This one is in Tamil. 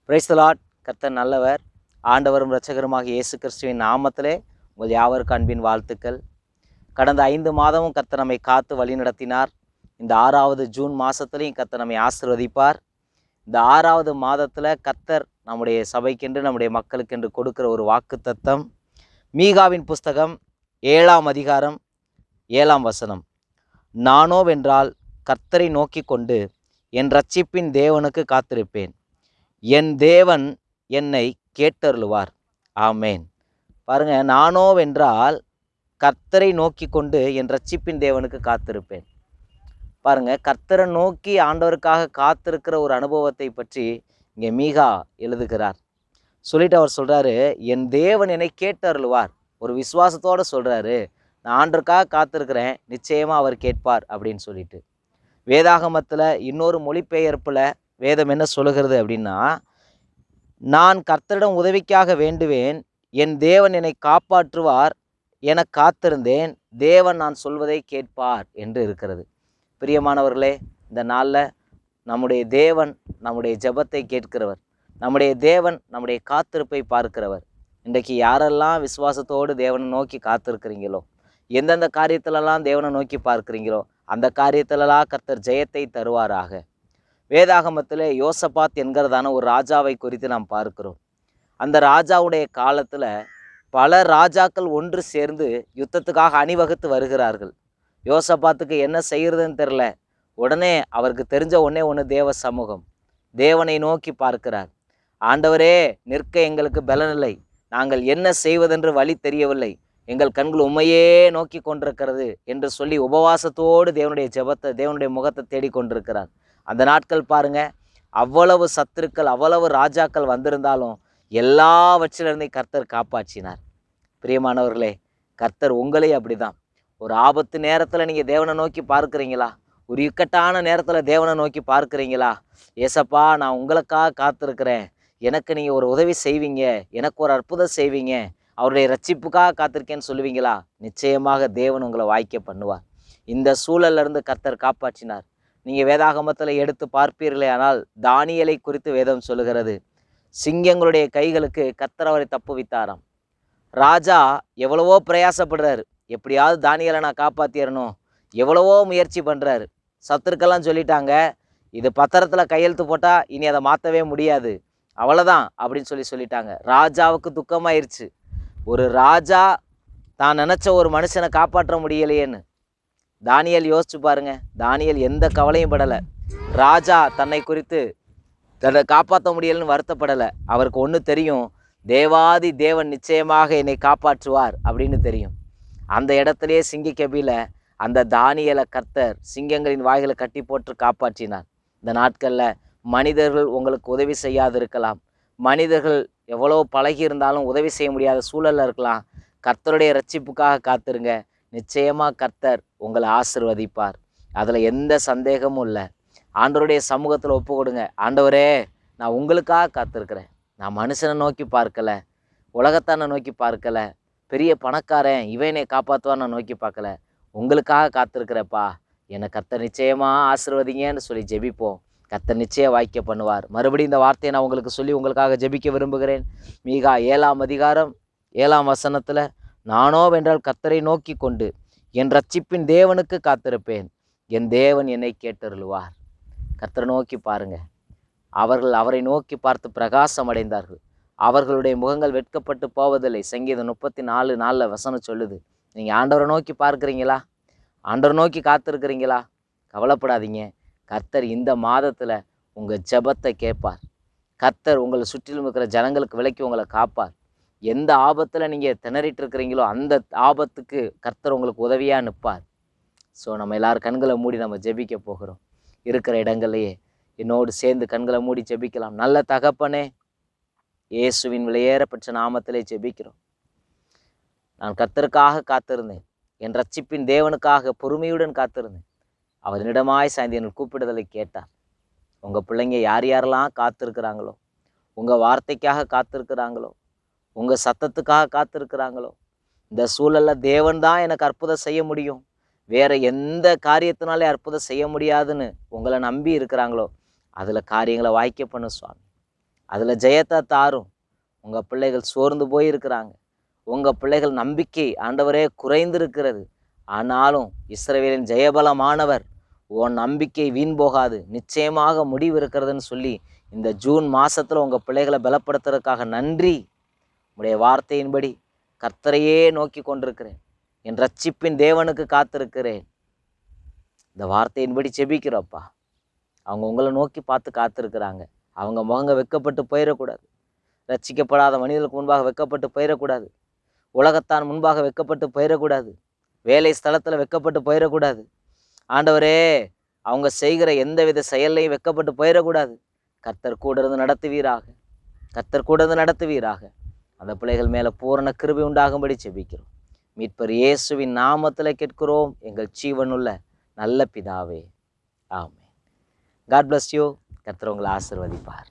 Praise the Lord. கர்த்தர் நல்லவர். ஆண்டவரும் இரட்சகருமாக இயேசு கிறிஸ்துவின் நாமத்திலே உங்கள் யாவருக்கும் அன்பின் வாழ்த்துக்கள். கடந்த 5 மாதமும் கர்த்தர் நம்மை காத்து வழிநடத்தினார். இந்த 6வது ஜூன் மாதத்துலையும் கர்த்தர் நம்மை ஆசீர்வதிப்பார். இந்த 6வது மாதத்தில் கர்த்தர் நம்முடைய சபைக்கென்று நம்முடைய மக்களுக்கென்று கொடுக்கிற ஒரு வாக்குத்தத்தம் மீகாவின் புஸ்தகம் 7ஆம் அதிகாரம் 7ஆம் வசனம். நானோவென்றால் கர்த்தரை நோக்கி கொண்டு என் இரட்சிப்பின் தேவனுக்கு காத்திருப்பேன், என் தேவன் என்னை கேட்டருளுவார். ஆமேன். பாருங்க, நானோவென்றால் கர்த்தரை நோக்கி கொண்டு என் இரட்சிப்பின் தேவனுக்கு காத்திருப்பேன். பாருங்க, கர்த்தரை நோக்கி ஆண்டவருக்காக காத்திருக்கிற ஒரு அனுபவத்தை பற்றி இங்கே மீகா எழுதுகிறார். சொல்லிட்டு அவர் சொல்றாரு, என் தேவன் என்னை கேட்டருளுவார். ஒரு விசுவாசத்தோடு சொல்றாரு, நான் ஆண்டவருக்காக காத்திருக்கிறேன், நிச்சயமா அவர் கேட்பார் அப்படின்னு சொல்லிட்டு. வேதாகமத்தில் இன்னொரு மொழிபெயர்ப்பில் வேதம் என்ன சொல்லுகிறது அப்படின்னா, நான் கர்த்தரிடம் உதவிக்காக வேண்டுவேன், என் தேவன் என்னை காப்பாற்றுவார் என காத்திருந்தேன், தேவன் நான் சொல்வதை கேட்பார் என்று இருக்கிறது. பிரியமானவர்களே, இந்த நாளில் நம்முடைய தேவன் நம்முடைய ஜெபத்தை கேட்கிறவர், நம்முடைய தேவன் நம்முடைய காத்திருப்பை பார்க்கிறவர். இன்றைக்கு யாரெல்லாம் விசுவாசத்தோடு தேவனை நோக்கி காத்திருக்கிறீங்களோ, எந்தெந்த காரியத்திலெல்லாம் தேவனை நோக்கி பார்க்குறீங்களோ அந்த காரியத்திலெல்லாம் கர்த்தர் ஜெயத்தை தருவாராக. வேதாகமத்தில் யோசபாத் என்கிறதான ஒரு ராஜாவை குறித்து நாம் பார்க்கிறோம். அந்த ராஜாவுடைய காலத்தில் பல ராஜாக்கள் ஒன்று சேர்ந்து யுத்தத்துக்காக அணிவகுத்து வருகிறார்கள். யோசபாத்துக்கு என்ன செய்கிறதுன்னு தெரில. உடனே அவருக்கு தெரிஞ்ச ஒன்று தேவ சமூகம். தேவனை நோக்கி பார்க்கிறார். ஆண்டவரே, நிற்க எங்களுக்கு பலனில்லை, நாங்கள் என்ன செய்வதென்று வழி தெரியவில்லை, எங்கள் கண்கள் உண்மையே நோக்கி கொண்டிருக்கிறது என்று சொல்லி உபவாசத்தோடு தேவனுடைய ஜெபத்தை, தேவனுடைய முகத்தை தேடிக்கொண்டிருக்கிறார். அந்த நாட்கள் பாருங்க, அவ்வளவு சத்துருக்கள், அவ்வளவு ராஜாக்கள் வந்திருந்தாலும் எல்லாவற்றிலிருந்தே கர்த்தர் காப்பாற்றினார். பிரியமானவர்களே, கர்த்தர் உங்களே அப்படிதான். ஒரு ஆபத்து நேரத்தில் நீங்கள் தேவனை நோக்கி பார்க்குறீங்களா? ஒரு இக்கட்டான நேரத்தில் தேவனை நோக்கி பார்க்குறீங்களா? ஏசப்பா, நான் உங்களுக்காக காத்திருக்கிறேன், எனக்கு நீங்கள் ஒரு உதவி செய்வீங்க, எனக்கு ஒரு அற்புதம் செய்வீங்க, அவருடைய ரட்சிப்புக்காக காத்திருக்கேன்னு சொல்லுவீங்களா? நிச்சயமாக தேவன் உங்களை வாய்க்க பண்ணுவார். இந்த சூழலிருந்து கர்த்தர் காப்பாற்றினார். நீங்கள் வேதாகமத்தில் எடுத்து பார்ப்பீர்களே ஆனால் தானியேலை குறித்து வேதம் சொல்லுகிறது, சிங்கங்களுடைய கைகளுக்கு கர்த்தர் அவரை தப்புவித்தாராம். ராஜா எவ்வளவோ பிரயாசப்படுறாரு, எப்படியாவது தானியேலை நான் காப்பாற்றிடணும், எவ்வளவோ முயற்சி பண்ணுறாரு. சத்துருக்கெல்லாம் சொல்லிட்டாங்க, இது பத்திரத்தில் கையெழுத்து போட்டால் இனி அதை மாற்றவே முடியாது, அவ்வளோதான் அப்படின்னு சொல்லிட்டாங்க. ராஜாவுக்கு துக்கமாயிருச்சு. ஒரு ராஜா தான் நினச்ச ஒரு மனுஷனை காப்பாற்ற முடியலையேன்னு. தானியேல் யோசிச்சு பாருங்க, தானியேல் எந்த கவலையும் படலை. ராஜா தன்னை குறித்து தன்னை காப்பாற்ற முடியலன்னு வருத்தப்படலை. அவருக்கு ஒன்று தெரியும், தேவாதி தேவன் நிச்சயமாக என்னை காப்பாற்றுவார் அப்படின்னு தெரியும். அந்த இடத்துலையே சிங்கக்கபியில் அந்த தானியேலை கர்த்தர் சிங்கங்களின் வாய்களை கட்டி போட்டு காப்பாற்றினார். இந்த நாட்களில் மனிதர்கள் உங்களுக்கு உதவி செய்யாது இருக்கலாம், மனிதர்கள் எவ்வளோ பழகி இருந்தாலும் உதவி செய்ய முடியாத சூழலில் இருக்கலாம். கர்த்தருடைய ரட்சிப்புக்காக காத்திருங்க, நிச்சயமாக கர்த்தர் உங்களை ஆசீர்வதிப்பார். அதில் எந்த சந்தேகமும் இல்லை. ஆண்டவருடைய சமூகத்தில் ஒப்பு கொடுங்க. ஆண்டவரே, நான் உங்களுக்காக காத்திருக்கிறேன், நான் மனுஷனை நோக்கி பார்க்கலை, உலகத்தானை நோக்கி பார்க்கலை, பெரிய பணக்காரன் இவனை காப்பாற்றுவான்னு நோக்கி பார்க்கல, உங்களுக்காக காத்திருக்கிறப்பா, என்னை கர்த்தர் நிச்சயமாக ஆசீர்வதிங்கன்னு சொல்லி ஜெபிப்போம். கர்த்தர் நிச்சயம் வாய்க்க பண்ணுவார். மறுபடியும் இந்த வார்த்தையை நான் உங்களுக்கு சொல்லி உங்களுக்காக ஜெபிக்க விரும்புகிறேன். மீகா 7ஆம் அதிகாரம் 7ஆம் வசனத்தில், நானோவென்றால் கர்த்தரை நோக்கி கொண்டு என் இரட்சிப்பின் தேவனுக்கு காத்திருப்பேன், என் தேவன் என்னை கேட்டருளுவார். கர்த்தரை நோக்கி பாருங்க. அவர்கள் அவரை நோக்கி பார்த்து பிரகாசம் அடைந்தார்கள், அவர்களுடைய முகங்கள் வெட்கப்பட்டு போவதில்லை. சங்கீதம் 34:4 வசனம் சொல்லுது. நீங்கள் ஆண்டவரை நோக்கி பார்க்குறீங்களா? ஆண்டவரை நோக்கி காத்திருக்கிறீங்களா? கவலைப்படாதீங்க, கர்த்தர் இந்த மாதத்தில் உங்கள் ஜெபத்தை கேட்பார். கர்த்தர் உங்களை சுற்றிலும் இருக்கிற ஜனங்களுக்கு விலக்கி உங்களை காப்பார். எந்த ஆபத்தில் நீங்கள் திணறிட்டு இருக்கிறீங்களோ அந்த ஆபத்துக்கு கர்த்தர் உங்களுக்கு உதவியாக நிற்பார். ஸோ நம்ம எல்லாரும் கண்களை மூடி நம்ம ஜெபிக்க போகிறோம். இருக்கிற இடங்கள்லையே என்னோடு சேர்ந்து கண்களை மூடி ஜெபிக்கலாம். நல்ல தகப்பனே, இயேசுவின் விலையேறப்பட்ட நாமத்திலே ஜெபிக்கிறோம். நான் கர்த்தருக்காக காத்திருந்தேன், என் இரட்சிப்பின் தேவனுக்காக பொறுமையுடன் காத்திருந்தேன். அவர் என்னிடமாய் சாய்ந்து என் கூப்பிடுதலை கேட்டார். உங்கள் பிள்ளைங்க யார் யாரெல்லாம் காத்திருக்கிறாங்களோ, உங்கள் வார்த்தைக்காக காத்திருக்கிறாங்களோ, உங்கள் சத்தத்துக்காக காத்திருக்கிறாங்களோ, இந்த சூழலில் தேவன் தான் எனக்கு அற்புதம் செய்ய முடியும், வேறு எந்த காரியத்தினாலே அற்புதம் செய்ய முடியாதுன்னு உங்களை நம்பி இருக்கிறாங்களோ, அதில் காரியங்களை வாய்க்க பண்ணு சுவாமி. அதில் ஜெயத்தை தாரும். உங்கள் பிள்ளைகள் சோர்ந்து போயிருக்கிறாங்க. உங்கள் பிள்ளைகள் நம்பிக்கை ஆண்டவரே குறைந்திருக்கிறது. ஆனாலும் இஸ்ரவேலின் ஜெயபலமானவர், உன் நம்பிக்கை வீண் போகாது, நிச்சயமாக முடிவு இருக்கிறதுன்னு சொல்லி இந்த ஜூன் மாதத்தில் உங்கள் பிள்ளைகளை பலப்படுத்துறதுக்காக நன்றி. உடைய வார்த்தையின்படி கர்த்தரையே நோக்கி கொண்டிருக்கிறேன். என் ரட்சிப்பின் தேவனுக்கு காத்திருக்கிறேன். இந்த வார்த்தையின்படி செபிக்கிறப்பா. அவங்க உங்களை நோக்கி பார்த்து காத்திருக்கிறாங்க. அவங்க முகங்க வெட்கப்பட்டு போயிடக்கூடாது. ரட்சிக்கப்படாத மனிதர்களுக்கு முன்பாக வெட்கப்பட்டு போயிடக்கூடாது. உலகத்தான் முன்பாக வெட்கப்பட்டு போயிடக்கூடாது. வேலை ஸ்தலத்தில் வெட்கப்பட்டு போயிடக்கூடாது. ஆண்டவரே, அவங்க செய்கிற எந்தவித செயல்லையும் வெட்கப்பட்டு போயிடக்கூடாது. கர்த்தர் கூட இருந்து நடத்துவீராக. கர்த்தர் கூட இருந்து நடத்துவீராக. அந்த பிள்ளைகள் மேலே பூரண கிருபை உண்டாகும்படி செபிக்கிறோம். மீட்பர் இயேசுவின் நாமத்தில் கேட்கிறோம் எங்கள் ஜீவனுள்ள நல்ல பிதாவே. ஆமென். God bless you. கர்த்தர் உங்களை ஆசீர்வதிப்பார்.